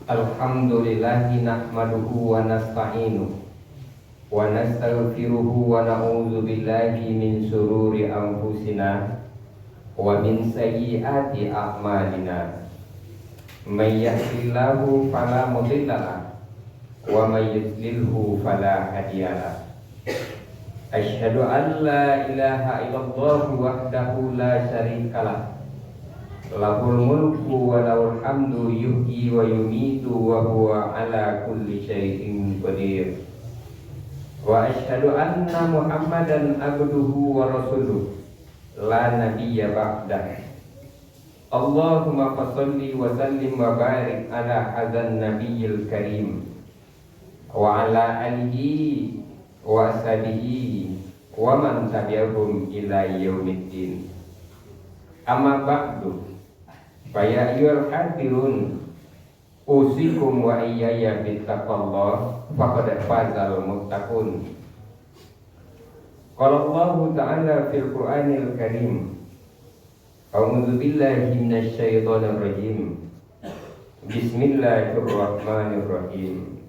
Alhamdulillahi nahmaduhu wa nasta'inuhu wa nastaghfiruhu wa na'udzu billahi min shururi anfusina wa min sayyiati a'malina. May yahdihillahu fala mudilla lahu wa may yudlilhu fala hadiya lahu. Asyhadu an la ilaha illallah wahdahu la syarika lahu. Lahul mulku wa lahul hamdu yuhyi wa yumitu wa huwa ala kulli syai'in qadir. Wa asyhadu anna Muhammadan abduhu wa rasuluh la nabiyya ba'dah. Allahumma fasholli wa sallim wa barik ala hadzal nabiyyil karim wa ala alihi wa ashabihi wa man tabi'ahum ila yaumiddin. Amma ba'du. Faya ayyuhal hadirun usikum wa iyaya bittaqwallah faqad fazal muttaqun. Qala Allah Ta'ala fil Qur'anil Karim, a'udzu billahi minasy syaithanir rajim. Bismillahirrahmanirrahim.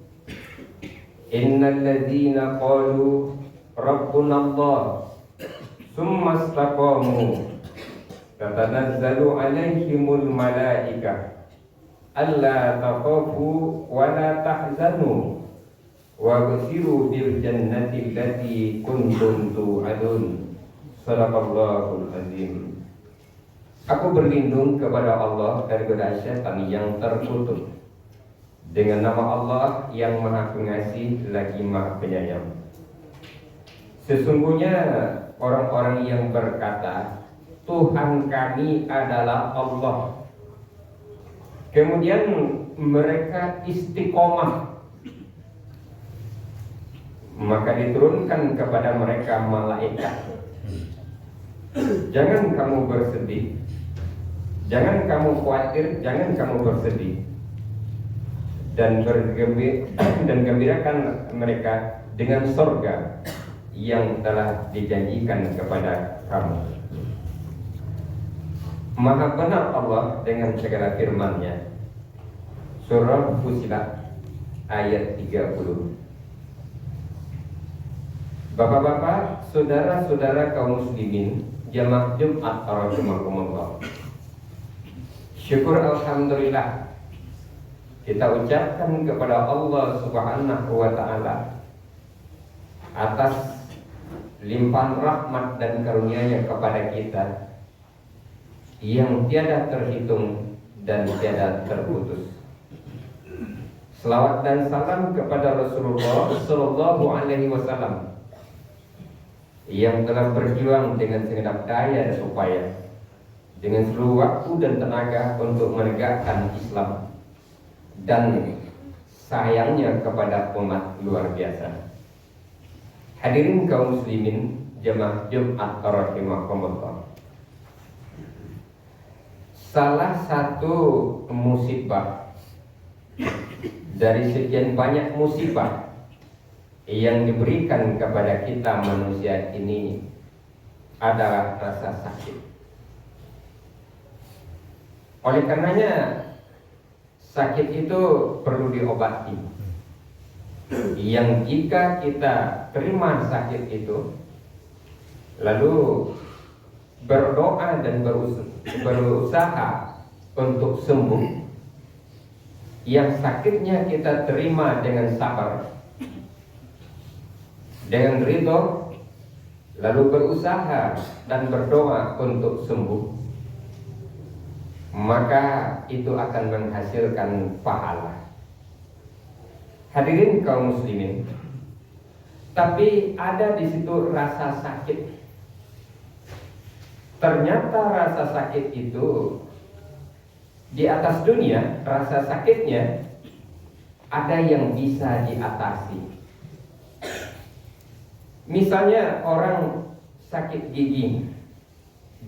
Innal ladzina qalu rabbunallah tsumma istaqamu tatanazzalu alaihimul malaikah alla takhafu wa la tahzanu wa basiru bil jannati allati kuntum tu'adun. Shadaqallahul azim. Aku berlindung kepada Allah dari godaan syaitan yang terkutuk. Dengan nama Allah yang Maha Pengasih lagi Maha Penyayang. Sesungguhnya orang-orang yang berkata Tuhan kami adalah Allah, kemudian mereka istiqomah, maka diturunkan kepada mereka malaikat. Jangan kamu bersedih, jangan kamu khawatir, jangan kamu bersedih, dan gembirakan mereka dengan surga yang telah dijanjikan kepada kamu. Maha benar Allah dengan segala firman-Nya. Surah Fussilat ayat 30. Bapak-bapak, saudara-saudara kaum muslimin, jamaah Jumat rahimakumullah. Syukur alhamdulillah kita ucapkan kepada Allah Subhanahu wa taala atas limpahan rahmat dan karunia-Nya kepada kita yang tiada terhitung dan tiada terputus. Selawat dan salam kepada Rasulullah Sallallahu Alaihi Wasallam yang telah berjuang dengan segenap daya dan upaya, dengan seluruh waktu dan tenaga untuk menegakkan Islam, dan sayangnya kepada umat luar biasa. Hadirin kaum muslimin, jemaah Jumat rahimakumullah. Salah satu musibah dari sekian banyak musibah yang diberikan kepada kita manusia ini adalah rasa sakit. Oleh karenanya sakit itu perlu diobati. Yang jika kita terima sakit itu, lalu berdoa dan berusaha untuk sembuh, yang sakitnya kita terima dengan sabar, dengan ridho, lalu berusaha dan berdoa untuk sembuh, maka itu akan menghasilkan pahala. Hadirin kaum muslimin, tapi ada di situ rasa sakit. Ternyata rasa sakit itu di atas dunia, rasa sakitnya ada yang bisa diatasi. Misalnya orang sakit gigi,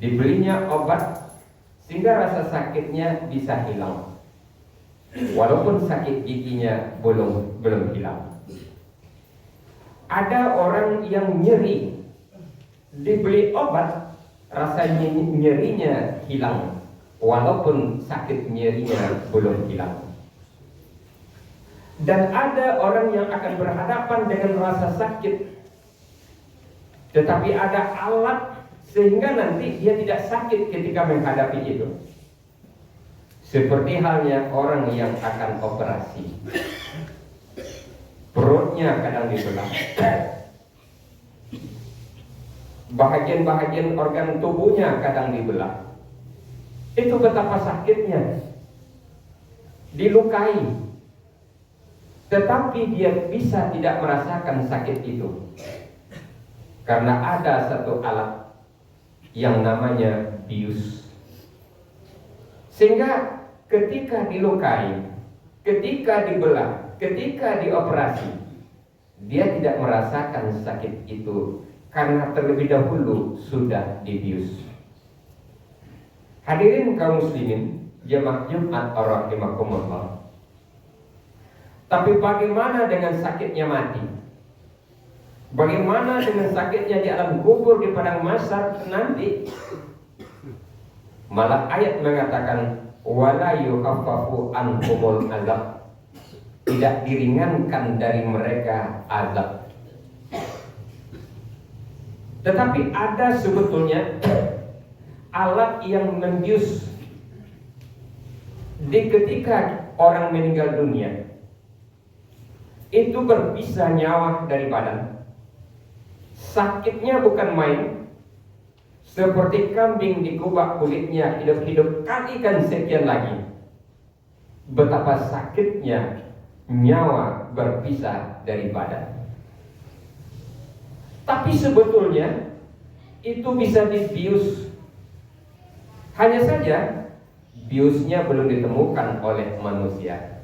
dibelinya obat sehingga rasa sakitnya bisa hilang, walaupun sakit giginya belum hilang. Ada orang yang nyeri, dibeli obat, rasanya nyerinya hilang, walaupun sakit nyerinya belum hilang. Dan ada orang yang akan berhadapan dengan rasa sakit, tetapi ada alat sehingga nanti dia tidak sakit ketika menghadapi itu. Seperti halnya orang yang akan operasi, perutnya kadang dibelah, bahagian-bahagian organ tubuhnya kadang dibelah. Itu betapa sakitnya, dilukai, tetapi dia bisa tidak merasakan sakit itu karena ada satu alat yang namanya bius. Sehingga ketika dilukai, ketika dibelah, ketika dioperasi, dia tidak merasakan sakit itu karena terlebih dahulu sudah dibius. Hadirin kaum muslimin, jemaah Jumat rahimakumullah. Tapi bagaimana dengan sakitnya mati? Bagaimana dengan sakitnya di alam kubur, di padang mahsyar nanti? Malah ayat mengatakan wala yukhaffafu anhumul azab, tidak diringankan dari mereka azab. Tetapi ada sebetulnya alat yang membius di ketika orang meninggal dunia, itu berpisah nyawa dari badan. Sakitnya bukan main, seperti kambing dikubak kulitnya hidup-hidup kalikan sekian lagi. Betapa sakitnya nyawa berpisah dari badan. Tapi sebetulnya itu bisa dibius. Hanya saja biusnya belum ditemukan oleh manusia.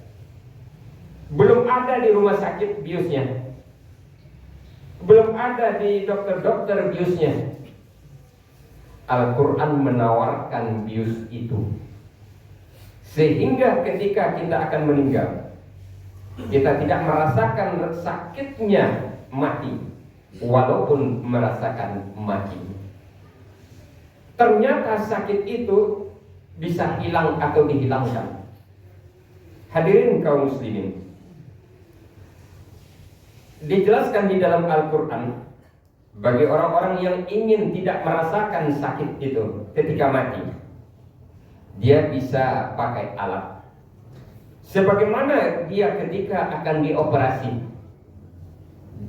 Belum ada di rumah sakit biusnya. Belum ada di dokter-dokter biusnya. Al-Quran menawarkan bius itu, sehingga ketika kita akan meninggal, kita tidak merasakan sakitnya mati, walaupun merasakan mati. Ternyata sakit itu bisa hilang atau dihilangkan. Hadirin kaum muslimin, dijelaskan di dalam Al-Quran, bagi orang-orang yang ingin tidak merasakan sakit itu ketika mati, dia bisa pakai alat. Sebagaimana dia ketika akan dioperasi,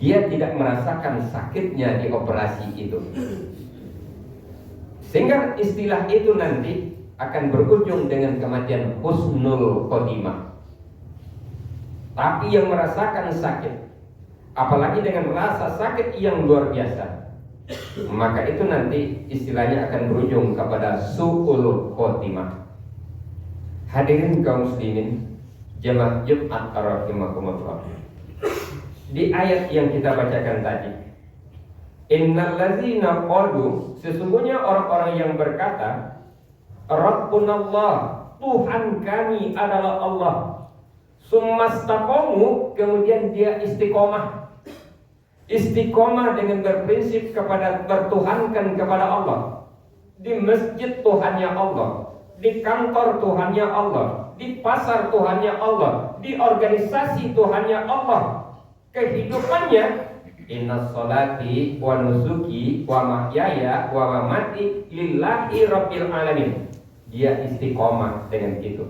dia tidak merasakan sakitnya di operasi itu. Sehingga istilah itu nanti akan berujung dengan kematian husnul khotimah. Tapi yang merasakan sakit, apalagi dengan rasa sakit yang luar biasa, maka itu nanti istilahnya akan berujung kepada su'ul khotimah. Hadirin kaum muslimin, jemaah Jumat rahimakumullah. Di ayat yang kita bacakan tadi, innal ladzina qalu, sesungguhnya orang-orang yang berkata, Rabbunallah, Tuhan kami adalah Allah. Summastaqamu, kemudian dia istiqomah. Istiqomah dengan berprinsip kepada bertuhankan kepada Allah. Di masjid Tuhannya Allah, di kantor Tuhannya Allah, di pasar Tuhannya Allah, di organisasi Tuhannya Allah. Kehidupannya inna sholati wa nusuki wa mahyaya wa mamati lillahi rabbil alamin. Dia istiqomah dengan itu.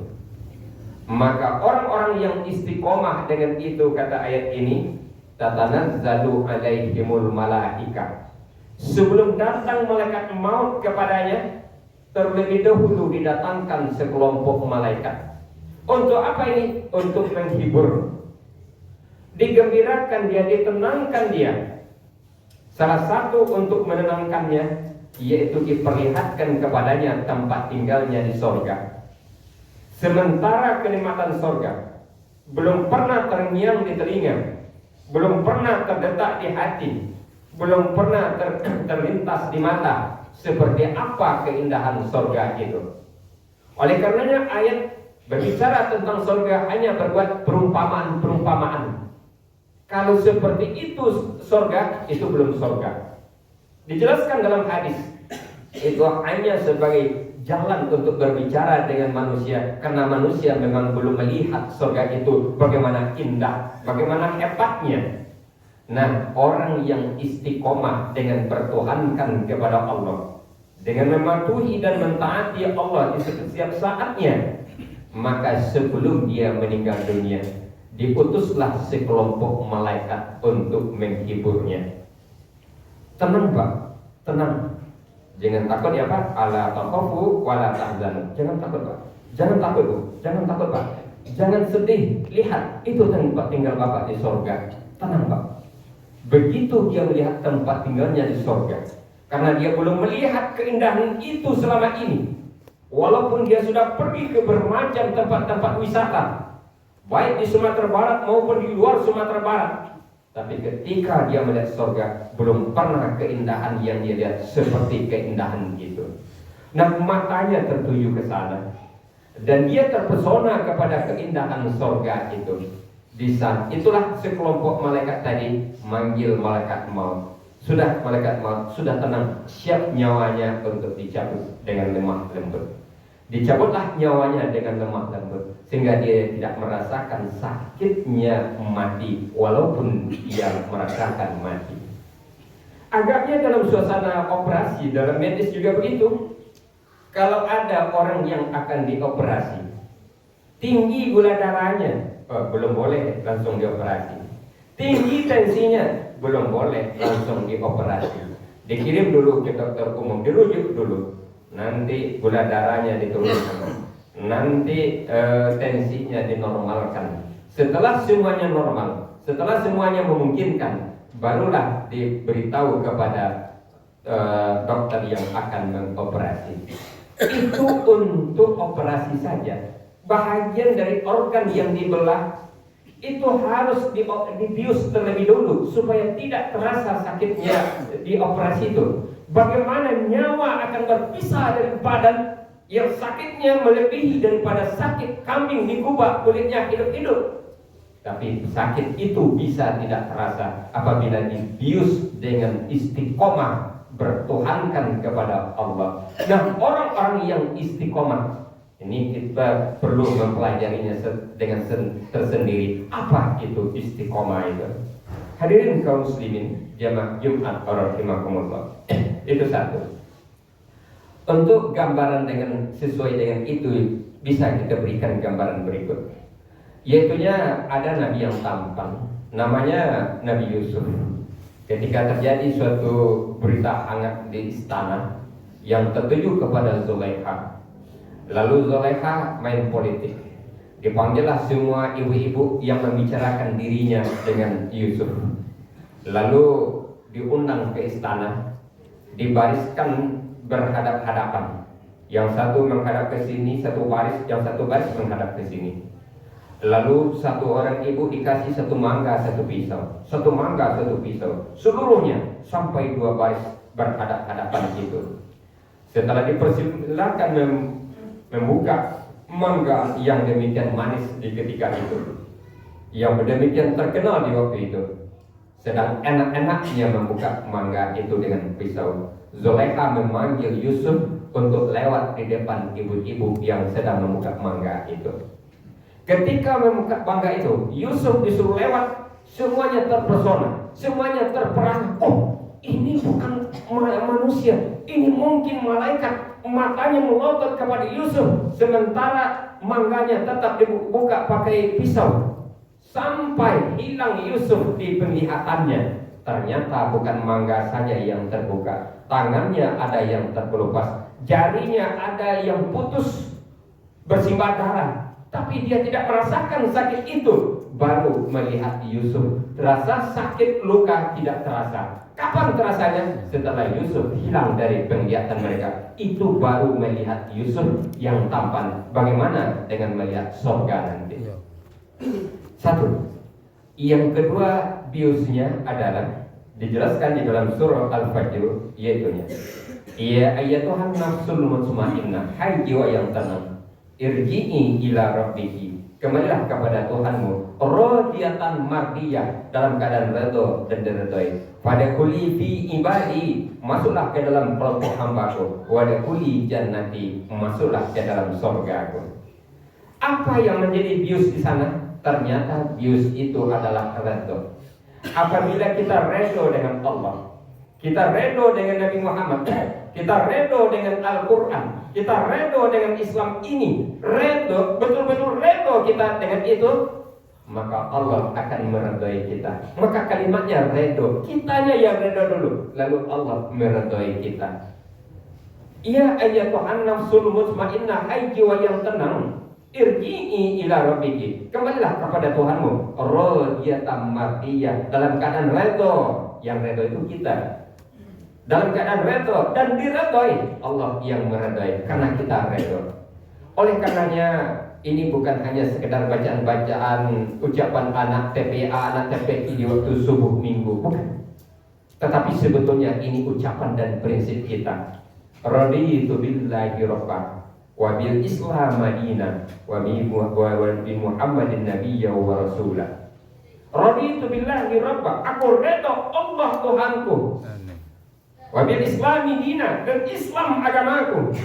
Maka orang-orang yang istiqomah dengan itu, kata ayat ini, tatanazzalu alaihimul malaika, sebelum datang malaikat maut kepadanya, terlebih dahulu didatangkan sekelompok malaikat. Untuk apa ini? Untuk menghibur, digembirakan dia, ditenangkan dia. Salah satu untuk menenangkannya, yaitu diperlihatkan kepadanya tempat tinggalnya di sorga. Sementara kenikmatan sorga belum pernah terngiang di telinga, belum pernah terdetak di hati, belum pernah terlintas di mata, seperti apa keindahan sorga itu. Oleh karenanya ayat berbicara tentang sorga hanya berbuat perumpamaan-perumpamaan. Kalau seperti itu sorga, itu belum sorga. Dijelaskan dalam hadis, itu hanya sebagai jalan untuk berbicara dengan manusia, karena manusia memang belum melihat surga itu bagaimana indah, bagaimana hebatnya. Nah, orang yang istiqomah dengan bertuhankan kepada Allah, dengan mematuhi dan mentaati Allah di setiap saatnya, maka sebelum dia meninggal dunia, diutuslah sekelompok malaikat untuk menghiburnya. Tenang Pak, tenang. Jangan takut ya Pak, ala takhafu wala tahzanu. Jangan takut Pak, jangan takut Bu, jangan takut Pak, jangan sedih. Lihat, itu tempat tinggal Bapak di sorga. Tenang Pak. Begitu dia melihat tempat tinggalnya di sorga, karena dia belum melihat keindahan itu selama ini, walaupun dia sudah pergi ke bermacam tempat-tempat wisata, baik di Sumatera Barat maupun di luar Sumatera Barat. Tapi ketika dia melihat surga, belum pernah keindahan yang dia lihat seperti keindahan itu. Nah, matanya tertuju ke sana, dan dia terpesona kepada keindahan surga itu. Di saat itulah sekelompok malaikat tadi manggil malaikat maut. Sudah malaikat maut sudah tenang, siap nyawanya untuk dicabut dengan lemah lembut. Dicabutlah nyawanya dengan lemah lembut, sehingga dia tidak merasakan sakitnya mati, walaupun dia merasakan mati. Agaknya dalam suasana operasi, dalam medis juga begitu. Kalau ada orang yang akan dioperasi, tinggi gula darahnya, belum boleh langsung dioperasi. Tinggi tensinya, belum boleh langsung dioperasi. Dikirim dulu ke dokter umum, dirujuk dulu. Nanti gula darahnya diturunkan, nanti tensinya dinormalkan. Setelah semuanya normal, setelah semuanya memungkinkan, barulah diberitahu kepada dokter yang akan mengoperasi. Itu untuk operasi saja. Bahagian dari organ yang dibelah itu harus dibius terlebih dulu supaya tidak terasa sakitnya di operasi itu. Bagaimana nyawa akan berpisah dari badan yang sakitnya melebihi daripada sakit kambing digubah kulitnya hidup-hidup. Tapi sakit itu bisa tidak terasa apabila dibius dengan istiqomah bertuhankan kepada Allah. Nah, orang-orang yang istiqomah ini kita perlu mempelajarinya dengan tersendiri. Apa itu istiqomah itu? Hadirin kaum muslimin jamaah Jumat rahimakumullah. Itu satu. Untuk gambaran sesuai dengan itu bisa kita berikan gambaran berikut. Yaitunya ada nabi yang tampan, namanya Nabi Yusuf. Ketika terjadi suatu berita hangat di istana yang tertuju kepada Zulaikha, lalu Zulaikha main politik. Dipanggillah semua ibu-ibu yang membicarakan dirinya dengan Yusuf. Lalu diundang ke istana, dibariskan berhadap-hadapan. Yang satu menghadap ke sini, yang satu baris menghadap ke sini. Lalu satu orang ibu dikasih satu mangga, satu pisau. Satu mangga, satu pisau. Seluruhnya sampai 2 baris berhadap-hadapan itu. Setelah dipersilakan membuka mangga yang demikian manis di ketika itu, yang demikian terkenal di waktu itu, sedang enak-enaknya membuka mangga itu dengan pisau, Zulaikha memanggil Yusuf untuk lewat di depan ibu-ibu yang sedang membuka mangga itu. Ketika membuka mangga itu, Yusuf disuruh lewat, semuanya terpesona, semuanya terperangah. Oh, ini bukan manusia, ini mungkin malaikat. Matanya melotot kepada Yusuf, sementara mangganya tetap dibuka pakai pisau. Sampai hilang Yusuf di penglihatannya. Ternyata bukan mangga saja yang terbuka, tangannya ada yang terkelupas, jarinya ada yang putus bersimbah darah. Tapi dia tidak merasakan sakit itu. Baru melihat Yusuf, terasa sakit luka tidak terasa. Kapan terasanya? Setelah Yusuf hilang dari penglihatan mereka. Itu baru melihat Yusuf yang tampan. Bagaimana dengan melihat surga nanti? Satu. Yang kedua biusnya adalah dijelaskan di dalam surah Al-Fajr, yaitunya, ya ayyatuhan nafsul mutmainnah, hai jiwa yang tenang, Irji'i ila rabbiki, kembalilah kepada Tuhanmu, radiyatan mardiyah, dalam keadaan redha dan diridhoi. Fadkhuli fi ibadi, masuklah ke dalam kelompok hambaku. Wadkhuli jannati, masuklah ke dalam surgaku. Apa yang menjadi bius di sana? Ternyata bius itu adalah redha. Apabila kita redha dengan Allah, kita redha dengan Nabi Muhammad, kita redha dengan Al-Quran, kita redha dengan Islam ini, redha, betul-betul redha kita dengan itu, maka Allah akan meredai kita. Maka kalimatnya redha, kitanya yang redha dulu, lalu Allah meredai kita. Ya ayyatuhan nafsul mutmainnah, hai jiwa yang tenang, irji'i ila rabbiki, kembalilah kepada Tuhanmu, radiyatan mardiyah, dalam keadaan redha. Yang redha itu kita, dalam keadaan redha dan diredhoi. Allah yang meredhoi karena kita redha. Oleh karenanya ini bukan hanya sekedar bacaan-bacaan ucapan anak TPA, anak TPI di waktu subuh minggu, bukan. Tetapi sebetulnya ini ucapan dan prinsip kita. Raditu billahi rabban wa bil islam madinah wa bi Muhammadin nabiyya wa rasulah. Raditu billahi rabban, aku redha Allah Tuhanku, wa bil islami dina, dan Islam agamaku,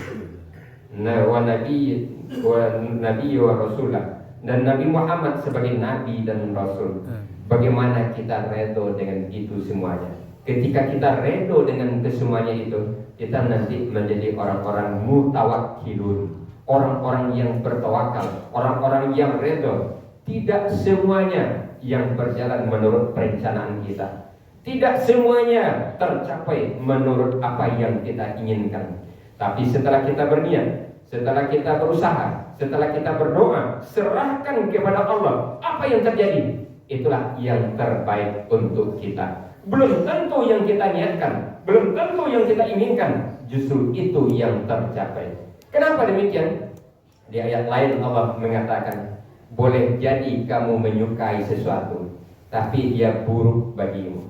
wa nabi wa rasulah, dan Nabi Muhammad sebagai nabi dan rasul. Bagaimana kita redha dengan itu semuanya? Ketika kita redha dengan kesemuanya itu, kita nanti menjadi orang-orang mutawakkilun, orang-orang yang bertawakal, orang-orang yang redha. Tidak semuanya yang berjalan menurut perencanaan kita, tidak semuanya tercapai menurut apa yang kita inginkan. Tapi setelah kita berniat, setelah kita berusaha, setelah kita berdoa, serahkan kepada Allah, apa yang terjadi, itulah yang terbaik untuk kita. Belum tentu yang kita niatkan, belum tentu yang kita inginkan, justru itu yang tercapai. Kenapa demikian? Di ayat lain Allah mengatakan, boleh jadi kamu menyukai sesuatu, tapi dia buruk bagimu.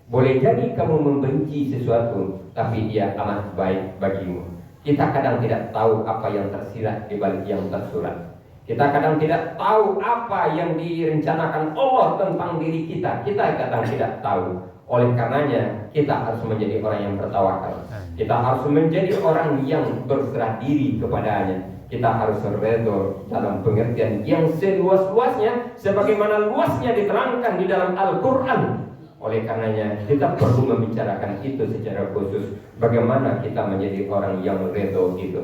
Boleh jadi kamu membenci sesuatu, tapi dia amat baik bagimu. Kita kadang tidak tahu apa yang tersirat di balik yang tersurat. Kita kadang tidak tahu apa yang direncanakan Allah tentang diri kita. Kita kadang tidak tahu. Oleh karenanya kita harus menjadi orang yang bertawakal. Kita harus menjadi orang yang berserah diri kepadanya. Kita harus redha dalam pengertian yang seluas-luasnya, sebagaimana luasnya diterangkan di dalam Al-Quran. Oleh karenanya kita perlu membicarakan itu secara khusus, bagaimana kita menjadi orang yang redha itu.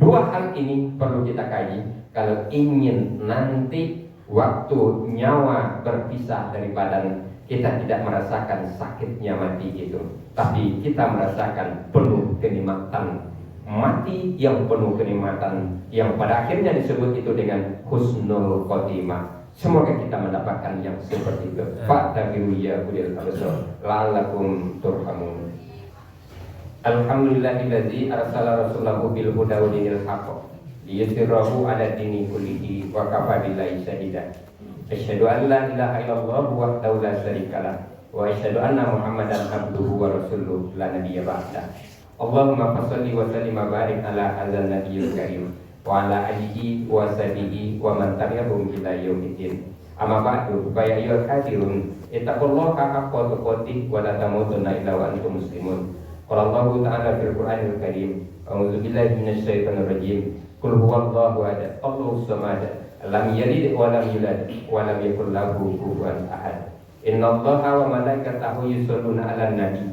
Dua hal ini perlu kita kaji kalau ingin nanti waktu nyawa berpisah dari badan, kita tidak merasakan sakitnya mati itu, tapi kita merasakan penuh kenikmatan mati yang penuh kenikmatan, yang pada akhirnya disebut itu dengan husnul khotimah. Semoga kita mendapatkan yang seperti itu. Fa'tabiru ya ulil absar la'allakum turhamun. Alhamdulillahillazi arsala rasulahu bil huda wa dinil haqq liyudhhirahu 'ala dini kullihi wa kafa billahi shahida. Asyhadu an la ilaha illallah wahdahu la syarikalah wa asyhadu anna Muhammadan abduhu wa rasuluhu la nabiyya ba'da. Allahumma fasholli wa sallim wa barik ala hadzal nabiyil karim wa ala alihi wa sahbihi wa man tabi'ahum ila yaumiddin. Amma ba'du, fa ya ayyuhal kafirun ittaqullaha haqqa tuqatih wa la tamutunna illa wa antum muslimun. Qala Allahu ta'ala fil Qur'anil Karim, a'udzu billahi minasy syaithanir rajim. Qul huwallahu ahad, Allahus samad, lam yalid wa lam yulad wa lam yakul lahu kufuwan ahad. Innallaha wa malaikatahu yusholluna 'alan nabi.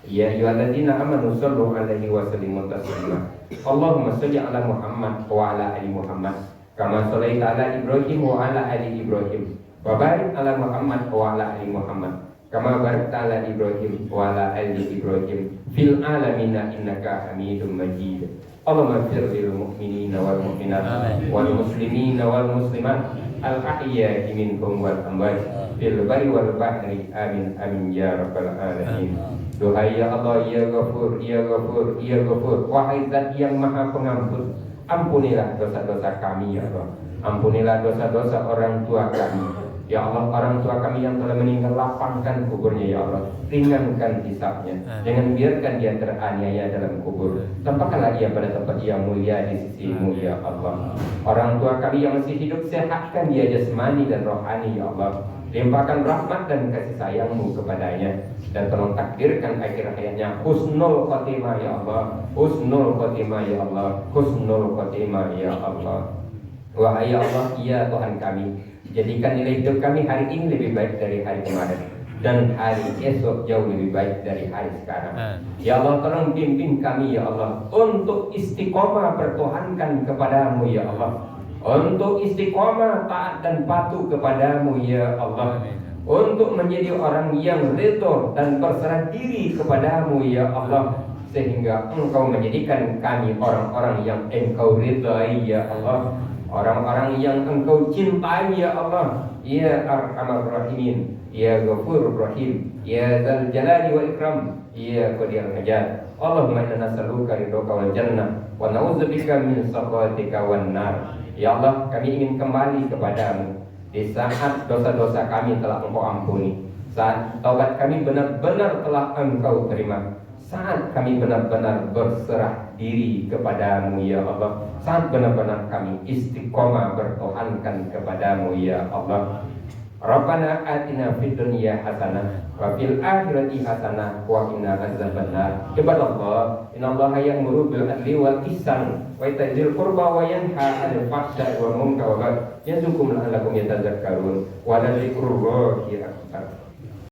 Ya ayyuhalladzina amanu shallu 'alaihi wa sallimu taslima. Allahumma shalli 'ala Muhammad wa 'ala ali Muhammad kama shallaita 'ala Ibrahim wa 'ala ali Ibrahim. Wa barik 'ala Muhammad wa 'ala ali Muhammad kama barakta 'ala Ibrahim wa 'ala ali Ibrahim fil 'alamin innaka Hamidum Majid. Allahumma ighfir lil mu'minina wal mu'minat wal muslimina wal muslimat al ahya'i minhum wal amwat fil barri wal bahri amin amin ya rabbal alamin. Doa ya Allah, ya Ghafur, ya Ghafur, ya Ghafur, wahai Zat yang Maha Pengampun, ampunilah dosa-dosa kami ya Allah. Ampunilah dosa-dosa orang tua kami. Ya Allah, orang tua kami yang telah meninggal, lapangkan kuburnya ya Allah, ringankan hisabnya. Jangan biarkan dia teraniaya dalam kubur. Tempatkanlah ia pada tempat yang mulia di sisi-Mu ya Allah. Orang tua kami yang masih hidup, sehatkan dia jasmani dan rohani ya Allah. Limpahkan rahmat dan kasih sayang-Mu kepadanya, dan tolong takdirkan akhir hayatnya husnul khotimah ya Allah, husnul khotimah ya Allah, husnul khotimah ya Allah. Wahai Allah, ya Tuhan kami, jadikan nilai hidup kami hari ini lebih baik dari hari kemarin, dan hari esok jauh lebih baik dari hari sekarang. Ya Allah, tolong bimbing kami ya Allah untuk istiqomah bertuhankan kepadamu ya Allah, untuk istiqomah taat dan patuh kepadamu ya Allah, untuk menjadi orang yang ridho dan berserah diri kepadamu ya Allah, sehingga Engkau menjadikan kami orang-orang yang Engkau ridhai ya Allah, orang-orang yang Engkau cintai ya Allah, ya Arhamar Rahimin, ya Ghafurur Rahim, ya Dzal Jalali wal Ikram, ya Qadiyal Hajat. Allahumma inna nas'aluka ridhoka wal jannah wa na'udzubika min sakhatika wan nar. Ya Allah, kami ingin kembali kepadamu di saat dosa-dosa kami telah Engkau ampuni, saat taubat kami benar-benar telah Engkau terima, saat kami benar-benar berserah diri kepadamu ya Allah, saat benar-benar kami istiqomah bertuhankan kepadamu ya Allah. Rabbana atina fid dunya hasanah wa fil akhirati hasanah wa qina adzabannar. Ibadallah, innallaha ya'muru bil adli wal ihsan wa ita'i dzil qurba wa yanha 'anil fahsya'i wal munkari wal baghi ya'izukum la'allakum tadhakkarun. Wa la dzikrullahi akbar.